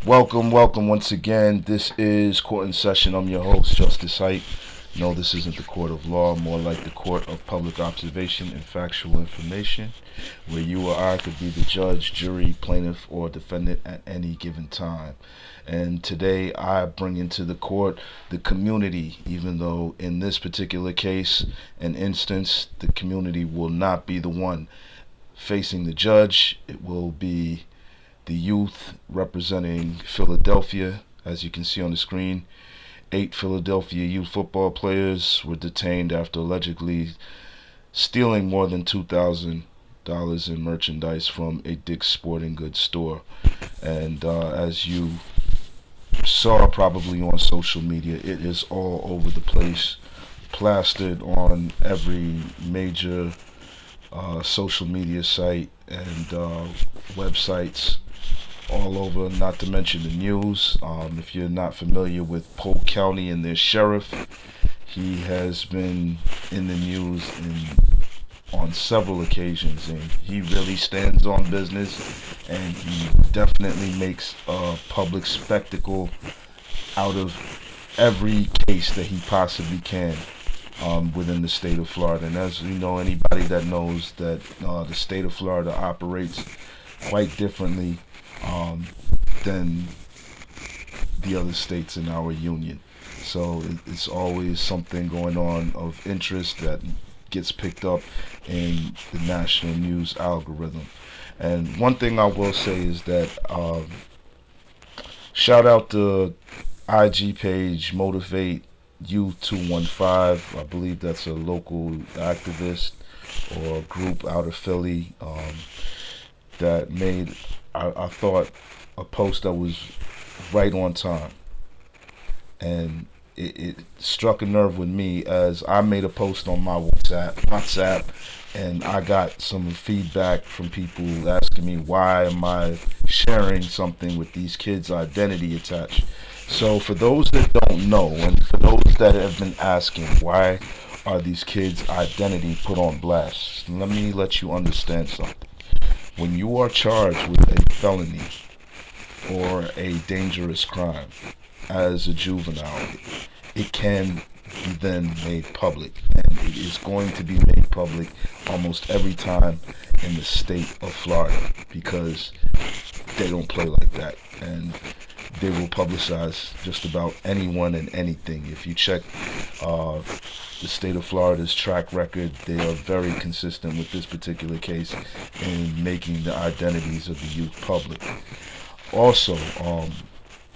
Welcome once again. This is Court in Session. I'm your host, Justice Height. No, this isn't the court of law, more like the court of public observation and factual information, where you or I could be the judge, jury, plaintiff, or defendant at any given time. And today I bring into the court the community, even though in this particular case and instance, the community will not be the one facing the judge. It will be the youth representing Philadelphia. As you can see on the screen, 8 Philadelphia youth football players were detained after allegedly stealing more than $2,000 in merchandise from a Dick's Sporting Goods store. And as you saw probably on social media, it is all over the place, plastered on every major social media site and websites all over, not to mention the news. If you're not familiar with Polk County and their sheriff, he has been in the news on several occasions, and he really stands on business, and he definitely makes a public spectacle out of every case that he possibly can within the state of Florida. And as you know, anybody that knows that the state of Florida operates quite differently than the other states in our union. So it's always something going on of interest that gets picked up in the national news algorithm. And one thing I will say is that shout out to IG page Motivate Youth 215. I believe that's a local activist or group out of Philly that made, I thought, a post that was right on time. And it struck a nerve with me as I made a post on my WhatsApp, and I got some feedback from people asking me why am I sharing something with these kids' identity attached. So for those that don't know, and for those that have been asking why are these kids' identity put on blast, let you understand something. When you are charged with a felony or a dangerous crime as a juvenile, it can be then made public, and it is going to be made public almost every time in the state of Florida, because they don't play like that, and they will publicize just about anyone and anything. If you check the state of Florida's track record, they are very consistent with this particular case in making the identities of the youth public. Also,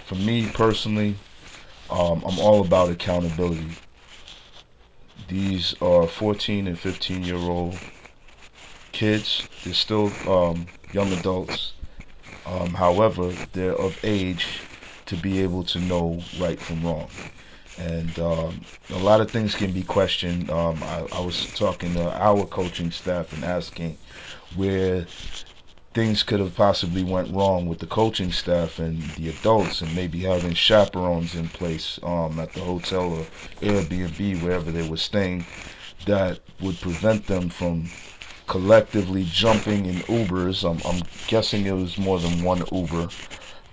for me personally, I'm all about accountability. These are 14 and 15-year-old kids. They're still young adults. However, they're of age to be able to know right from wrong. And a lot of things can be questioned. I was talking to our coaching staff and asking where things could have possibly went wrong with the coaching staff and the adults, and maybe having chaperones in place at the hotel or Airbnb, wherever they were staying, that would prevent them from collectively jumping in Ubers. I'm guessing it was more than one Uber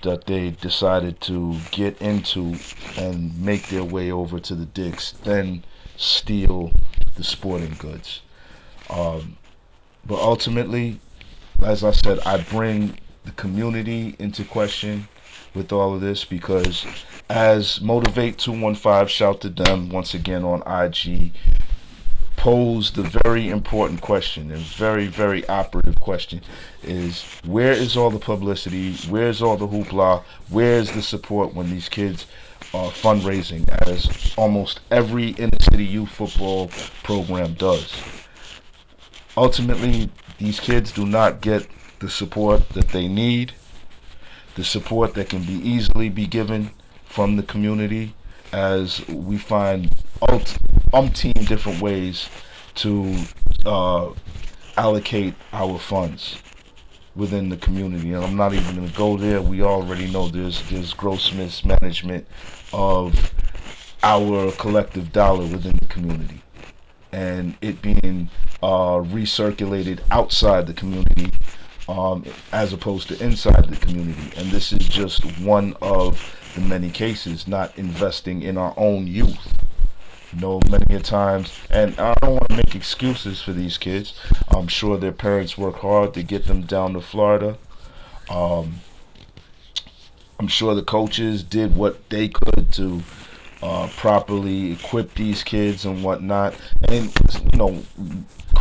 that they decided to get into and make their way over to the Dick's, then steal the sporting goods. But ultimately, as I said, I bring the community into question with all of this, because as Motivate 215, shout to them once again on IG, posed the very important question, and very, very operative question, is where is all the publicity, where's all the hoopla, where's the support when these kids are fundraising, as almost every inner city youth football program does. Ultimately, these kids do not get the support that they need, the support that can be easily be given from the community, as we find umpteen different ways to allocate our funds within the community. And I'm not even going to go there. We already know there's gross mismanagement of our collective dollar within the community, and it being recirculated outside the community as opposed to inside the community. And this is just one of the many cases, not investing in our own youth. You know, many a times, and I don't want to make excuses for these kids. I'm sure their parents work hard to get them down to Florida. Um, I'm sure the coaches did what they could to properly equip these kids and whatnot. And you know,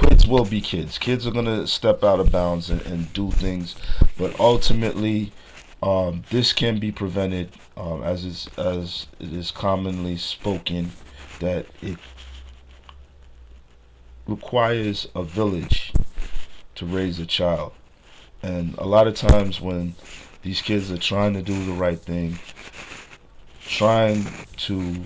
kids will be kids. Kids are gonna step out of bounds and do things, but ultimately, this can be prevented, as it is commonly spoken, that it requires a village to raise a child. And a lot of times when these kids are trying to do the right thing, trying to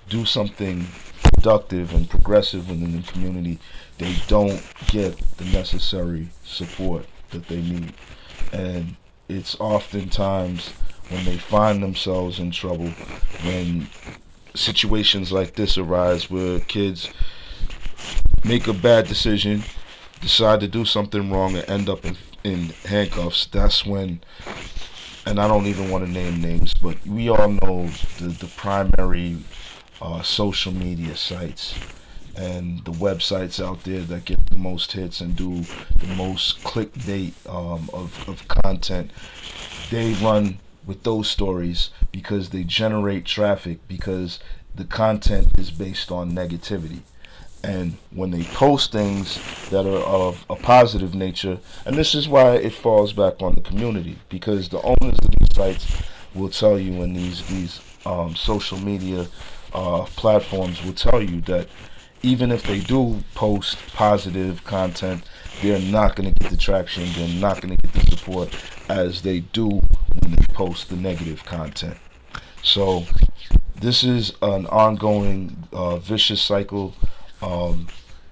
do something productive and progressive within the community, they don't get the necessary support that they need. And it's oftentimes when they find themselves in trouble, when situations like this arise where kids make a bad decision, decide to do something wrong, and end up in handcuffs. That's when, and I don't even want to name names, but we all know the primary social media sites and the websites out there that get the most hits and do the most clickbait of content. They run with those stories because they generate traffic, because the content is based on negativity. And when they post things that are of a positive nature, and this is why it falls back on the community, because the owners of these sites will tell you, and these social media platforms will tell you that even if they do post positive content, they're not going to get the traction, they're not going to get the support as they do when they post the negative content. So this is an ongoing vicious cycle.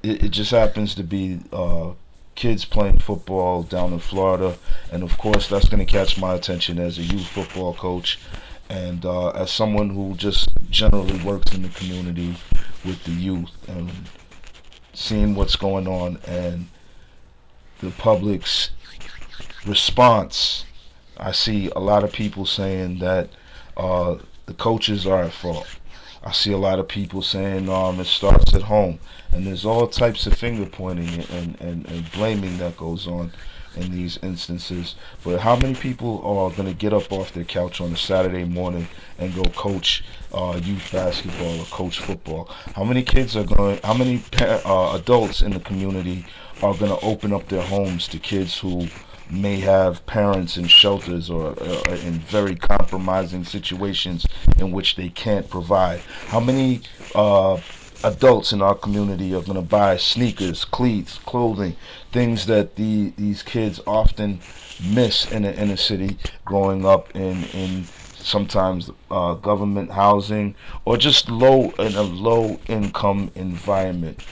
It just happens to be kids playing football down in Florida, and of course that's going to catch my attention as a youth football coach, and as someone who just generally works in the community with the youth, and seeing what's going on and the public's response. I see a lot of people saying that the coaches are at fault. I see a lot of people saying it starts at home, and there's all types of finger pointing and blaming that goes on in these instances. But how many people are going to get up off their couch on a Saturday morning and go coach youth basketball or coach football? How many kids are going? How many adults in the community are going to open up their homes to kids who may have parents in shelters or in very compromising situations in which they can't provide? How many adults in our community are going to buy sneakers, cleats, clothing, things that these kids often miss in the inner city growing up in sometimes government housing or just in a low income environment?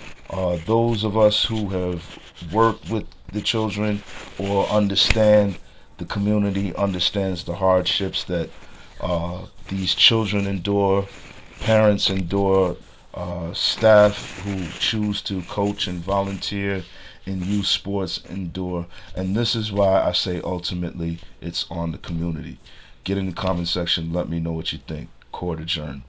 Those of us who have worked with the children or understand the community, understands the hardships that these children endure, parents endure, staff who choose to coach and volunteer in youth sports endure. And this is why I say ultimately it's on the community. Get in the comment section, let me know what you think. Court adjourned.